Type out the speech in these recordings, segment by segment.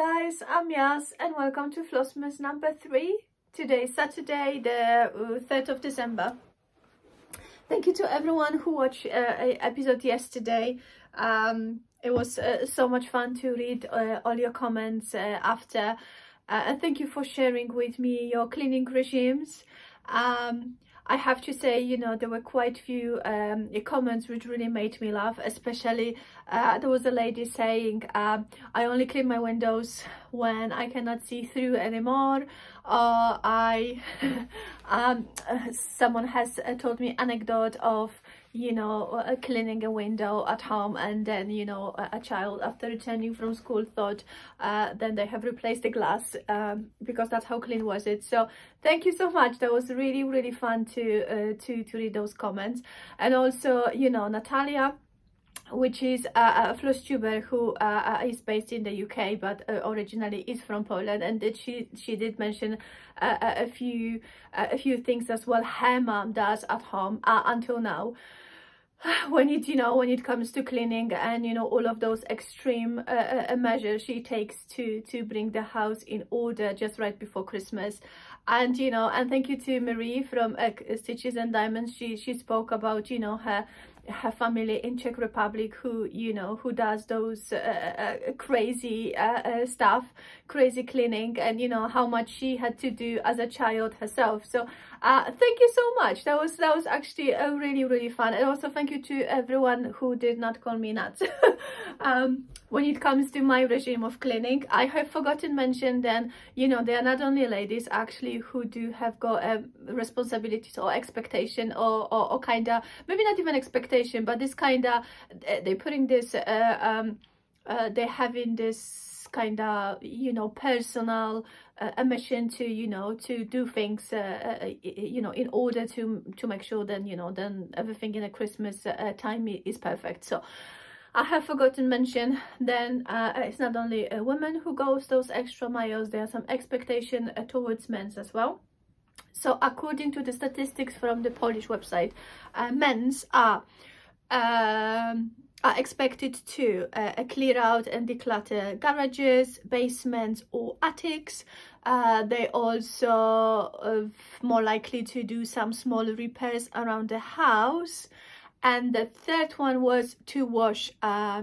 guys, I'm Yas and welcome to Flossmas number 3. Today is Saturday, the 3rd of December. Thank you to everyone who watched episode yesterday. It was so much fun to read all your comments after. And thank you for sharing with me your cleaning regimes. I have to say, you know, there were quite few comments which really made me laugh, especially there was a lady saying, I only clean my windows when I cannot see through anymore, or someone has told me anecdote of, you know, cleaning a window at home, and then, you know, a child after returning from school thought then they have replaced the glass because that's how clean was it. So thank you so much. That was really fun to read those comments. And also, you know, Natalia, which is a Flosstuber who is based in the UK but originally is from Poland, and that she did mention a few things as well her mom does at home until now, when it comes to cleaning, and you know, all of those extreme measures she takes to bring the house in order just right before Christmas. And you know, and thank you to Marie from Stitches and Diamonds. She spoke about, you know, her family in Czech Republic who, you know, who does those crazy stuff, crazy cleaning, and you know how much she had to do as a child herself. So thank you so much. That was actually really fun. And also thank you to everyone who did not call me nuts. When it comes to my regime of cleaning, I have forgotten to mention then, you know, there are not only ladies actually who do have got responsibilities or expectation or kind of, maybe not even expectation, but this kind of, they're putting this, they're having this kind of, you know, personal a mission to, you know, to do things, you know, in order to make sure then, you know, then everything in a Christmas time is perfect. So I have forgotten to mention then it's not only a woman who goes those extra miles, there are some expectation towards men as well. So according to the statistics from the Polish website, men's are expected to clear out and declutter garages, basements or attics. They also more likely to do some small repairs around the house. And the third one was to wash a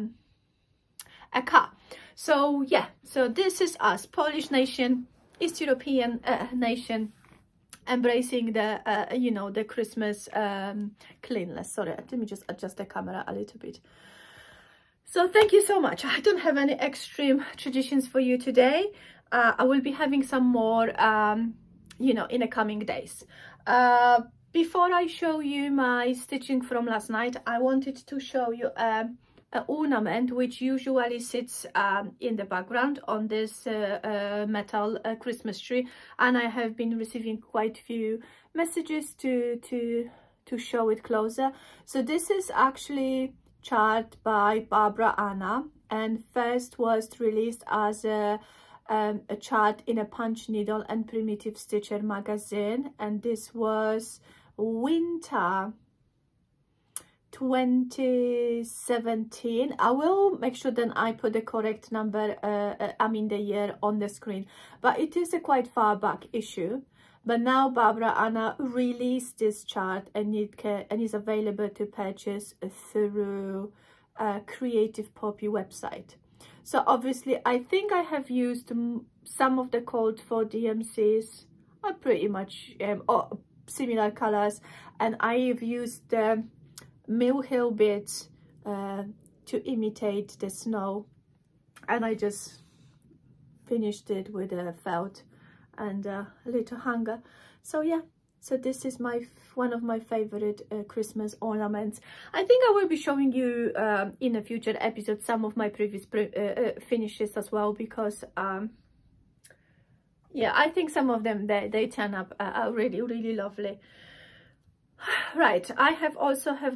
car. So yeah, so this is us, Polish nation, East European nation, embracing the you know, the Christmas cleanliness. Sorry, let me just adjust the camera a little bit. So thank you so much. I don't have any extreme traditions for you today. I will be having some more you know, in the coming days. Before I show you my stitching from last night, I wanted to show you an ornament which usually sits in the background on this metal Christmas tree, and I have been receiving quite a few messages to show it closer. So this is actually chart by Barbara Anna, and first was released as a chart in a Punch Needle and Primitive Stitcher magazine, and this was winter 2017. I will make sure then I put the correct number, I mean the year, on the screen, but it is a quite far back issue. But now Barbara Anna released this chart, and it is available to purchase through Creative Poppy website. So obviously I think I have used some of the code for DMCs, are pretty much similar colors, and I've used the Mill Hill bits to imitate the snow, and I just finished it with a felt and a little hanger. So yeah, so this is one of my favorite Christmas ornaments. I think I will be showing you in a future episode some of my previous finishes as well, because yeah, I think some of them they turn up are really lovely. Right, I have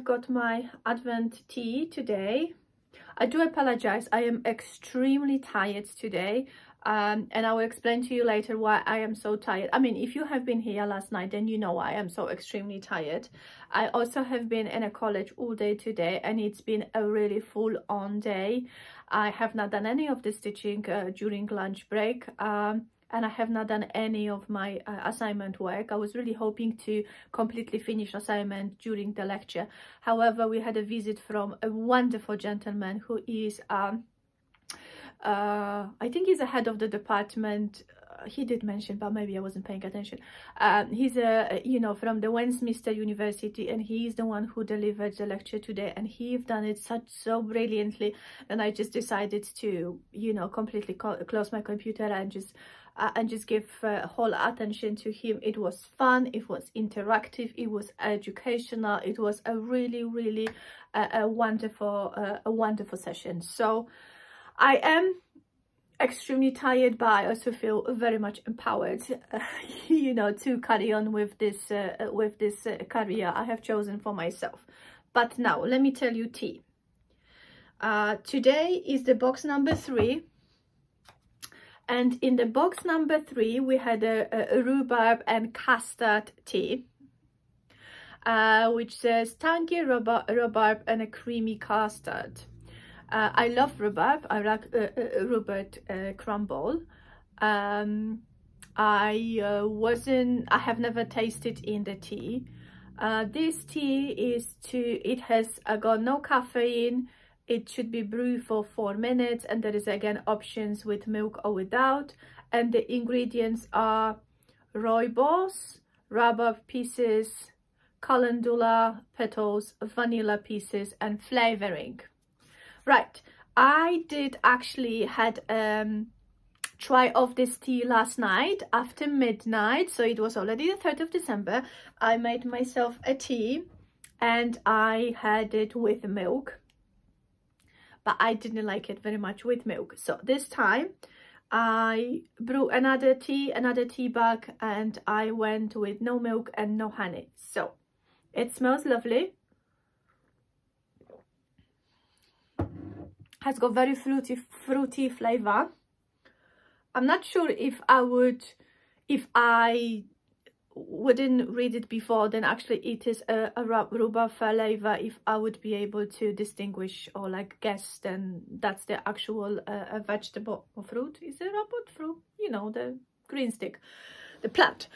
got my Advent tea today. I do apologize, I am extremely tired today. and I will explain to you later why I am so tired. I mean, if you have been here last night, then you know I am so extremely tired. I also have been in a college all day today, and it's been a really full-on day. I have not done any of the stitching during lunch break, and I have not done any of my assignment work. I was really hoping to completely finish assignment during the lecture. However, we had a visit from a wonderful gentleman who is I think he's the head of the department. He did mention, but maybe I wasn't paying attention. He's you know, from the Westminster University, and he's the one who delivered the lecture today, and he's done it so brilliantly. And I just decided to, you know, completely close my computer and just give whole attention to him. It was fun, it was interactive, it was educational, it was a really a wonderful session. So I am extremely tired, but I also feel very much empowered, you know, to carry on with this career I have chosen for myself. But now let me tell you tea. Today is the box number 3, and in the box number 3 we had a rhubarb and custard tea, which says tangy rhubarb and a creamy custard. I love rhubarb. I like rhubarb crumble. I have never tasted in the tea. This tea it has got no caffeine. It should be brewed for 4 minutes, and there is again options with milk or without. And the ingredients are rooibos, rhubarb pieces, calendula petals, vanilla pieces, and flavoring. Right, I did actually had try of this tea last night after midnight, so it was already the 3rd of December. I made myself a tea and I had it with milk, but I didn't like it very much with milk. So this time I brewed another tea bag, and I went with no milk and no honey. So it smells lovely. Has got very fruity flavor. I'm not sure if I wouldn't read it before, then actually it is a rhubarb flavor. If I would be able to distinguish or like guess, then that's the actual vegetable or fruit. Is it rhubarb fruit? You know, the green stick, the plant.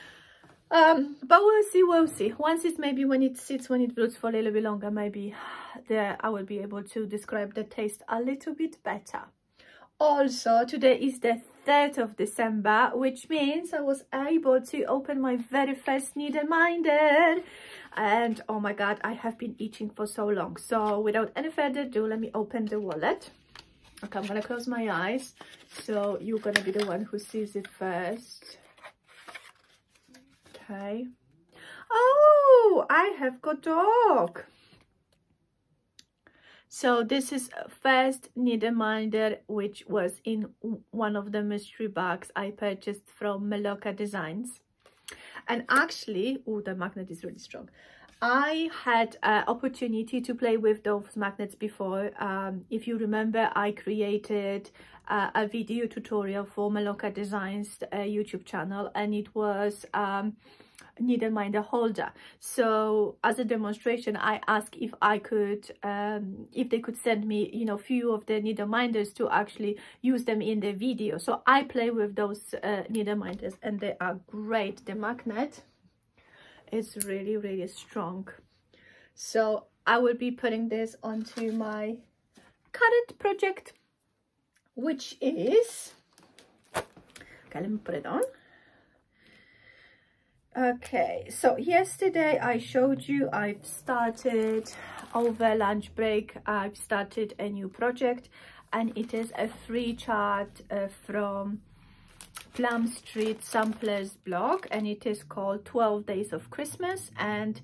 But we'll see. Once it's maybe when it broods for a little bit longer, maybe there I will be able to describe the taste a little bit better. Also, today is the 3rd of December, which means I was able to open my very first needle minder, and oh my god, I have been itching for so long. So without any further ado, let me open the wallet. Okay, I'm gonna close my eyes, so you're gonna be the one who sees it first. Okay. Oh, I have got dog. So this is first needle minder, which was in one of the mystery bags I purchased from Meloka Designs. And actually, oh, the magnet is really strong. I had an opportunity to play with those magnets before. If you remember, I created a video tutorial for Meloka Designs YouTube channel, and it was needle minder holder. So as a demonstration, I asked if I could if they could send me, you know, few of the needle minders to actually use them in the video. So I play with those needle minders, and they are great. The magnet is really strong. So I will be putting this onto my current project, which is, okay, let me put it on. Okay, so yesterday I showed you I've started, over lunch break, I've started a new project, and it is a free chart from Plum Street Samplers blog, and it is called 12 Days of Christmas. And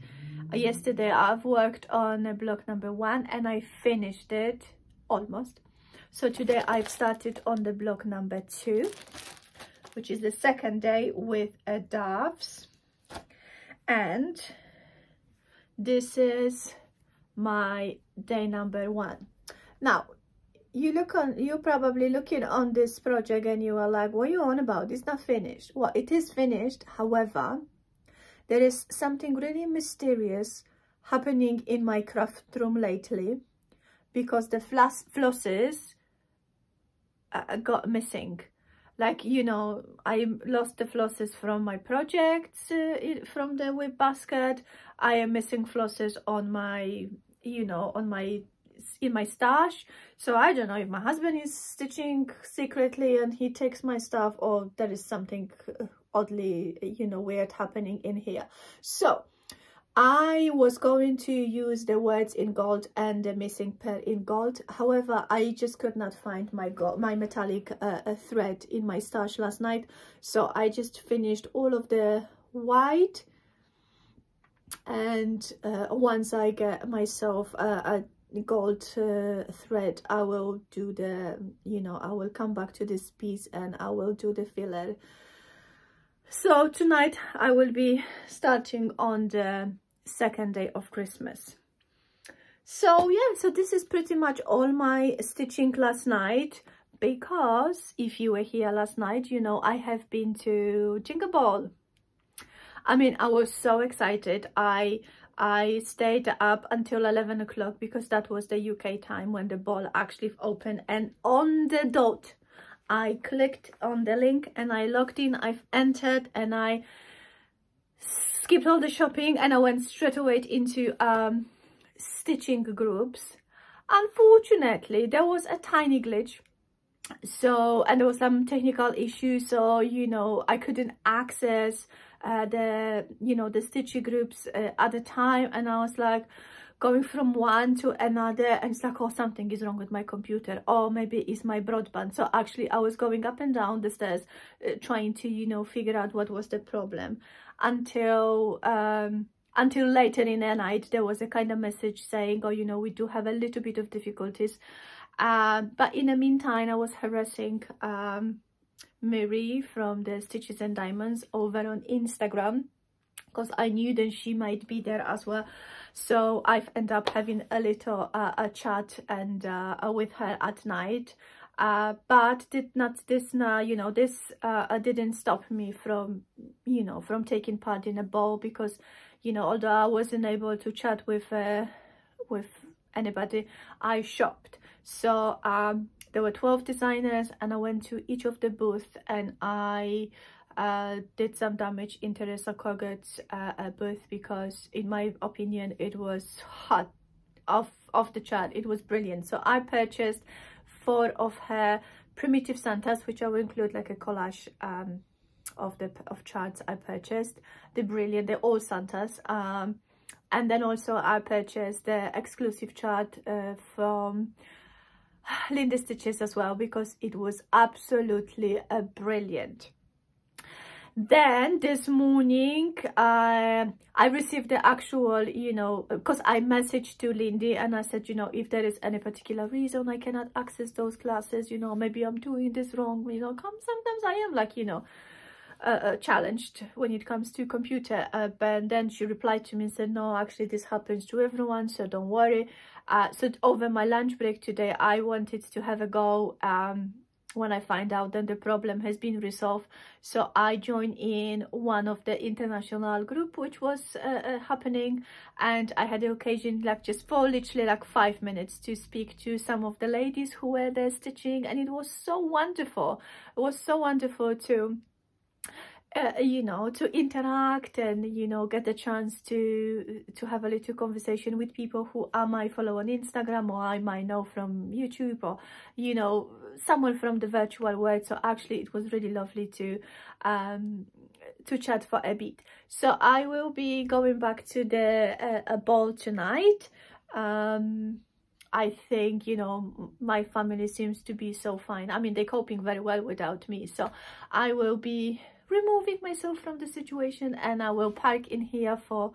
yesterday I've worked on block number 1 and I finished it almost. So today I've started on the block number 2, which is the second day with doves. And this is my day number 1. Now, you're probably looking on this project and you are like, what are you on about? It's not finished. Well, it is finished. However, there is something really mysterious happening in my craft room lately, because the flosses got missing. Like, you know, I lost the flosses from my projects, from the whip basket. I am missing flosses on my, you know, in my stash. So I don't know if my husband is stitching secretly and he takes my stuff, or there is something oddly, you know, weird happening in here. So I was going to use the words in gold and the missing pearl in gold. However, I just could not find my metallic thread in my stash last night. So I just finished all of the white. And once I get myself a gold thread, I will do the, you know, I will come back to this piece and I will do the filler. So tonight I will be starting on the second day of Christmas. So yeah, so this is pretty much all my stitching last night, because if you were here last night, you know I have been to Jingle Ball. I mean, I was so excited. I stayed up until 11 o'clock because that was the UK time when the ball actually opened, and on the dot I clicked on the link and I logged in, I've entered, and I skipped all the shopping and I went straight away into stitching groups. Unfortunately, there was a tiny glitch, so, and there was some technical issues, so, you know, I couldn't access the, you know, the stitching groups at the time, and I was like going from one to another, and it's like, oh, something is wrong with my computer, or maybe it's my broadband. So actually I was going up and down the stairs trying to, you know, figure out what was the problem, until later in the night there was a kind of message saying, oh, you know, we do have a little bit of difficulties, but in the meantime I was harassing Mary from the Stitches and Diamonds over on Instagram, because I knew that she might be there as well. So I've ended up having a little a chat and with her at night, but this didn't stop me from, you know, from taking part in a ball, because, you know, although I wasn't able to chat with anybody, I shopped. So there were 12 designers and I went to each of the booths and I did some damage into the Sakogut's booth, because in my opinion it was hot off the chart. It was brilliant. So I purchased 4 of her primitive Santas, which I will include like a collage of charts I purchased. They're brilliant, they're all Santas. And then also I purchased the exclusive chart from Linda Stitches as well, because it was absolutely brilliant. Then this morning I received the actual, you know, because I messaged to Lindy and I said, you know, if there is any particular reason I cannot access those classes, you know, maybe I'm doing this wrong, you know, sometimes I am like, you know, challenged when it comes to computer, but then she replied to me and said, no, actually this happens to everyone, so don't worry. So over my lunch break today I wanted to have a go when I find out that the problem has been resolved. So I joined in one of the international group which was happening, and I had the occasion, like, just for literally like 5 minutes to speak to some of the ladies who were there stitching, and it was so wonderful. It was so wonderful to you know, to interact and, you know, get the chance to have a little conversation with people who I might follow on Instagram, or I might know from YouTube, or, you know, someone from the virtual world. So actually it was really lovely to chat for a bit. So I will be going back to the ball tonight. I think, you know, my family seems to be so fine. I mean, they're coping very well without me. So I will be removing myself from the situation and I will park in here for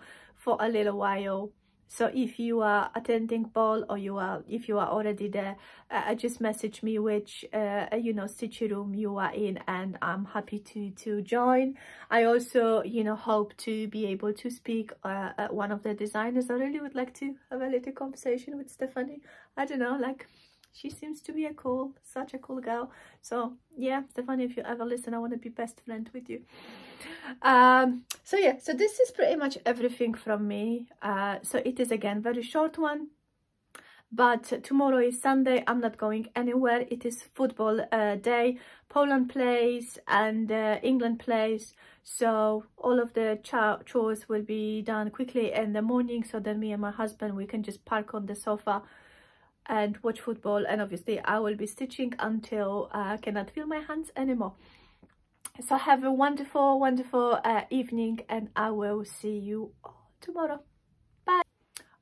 a little while. So if you are attending ball, or if you are already there, just message me which you know, stitch room you are in, and I'm happy to join. I also, you know, hope to be able to speak one of the designers. I really would like to have a little conversation with Stephany. I don't know, like, she seems to be such a cool girl. So yeah, Stephany, if you ever listen, I want to be best friend with you. So yeah, so this is pretty much everything from me. So it is again very short one, but tomorrow is Sunday. I'm not going anywhere. It is football day. Poland plays and England plays, so all of the chores will be done quickly in the morning, so then me and my husband, we can just park on the sofa and watch football. And obviously I will be stitching until I cannot feel my hands anymore. So have a wonderful evening, and I will see you all tomorrow. Bye.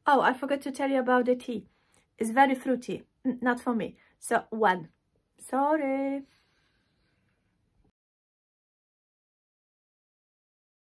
Oh, I forgot to tell you about the tea. It's very fruity, not for me. So one, sorry.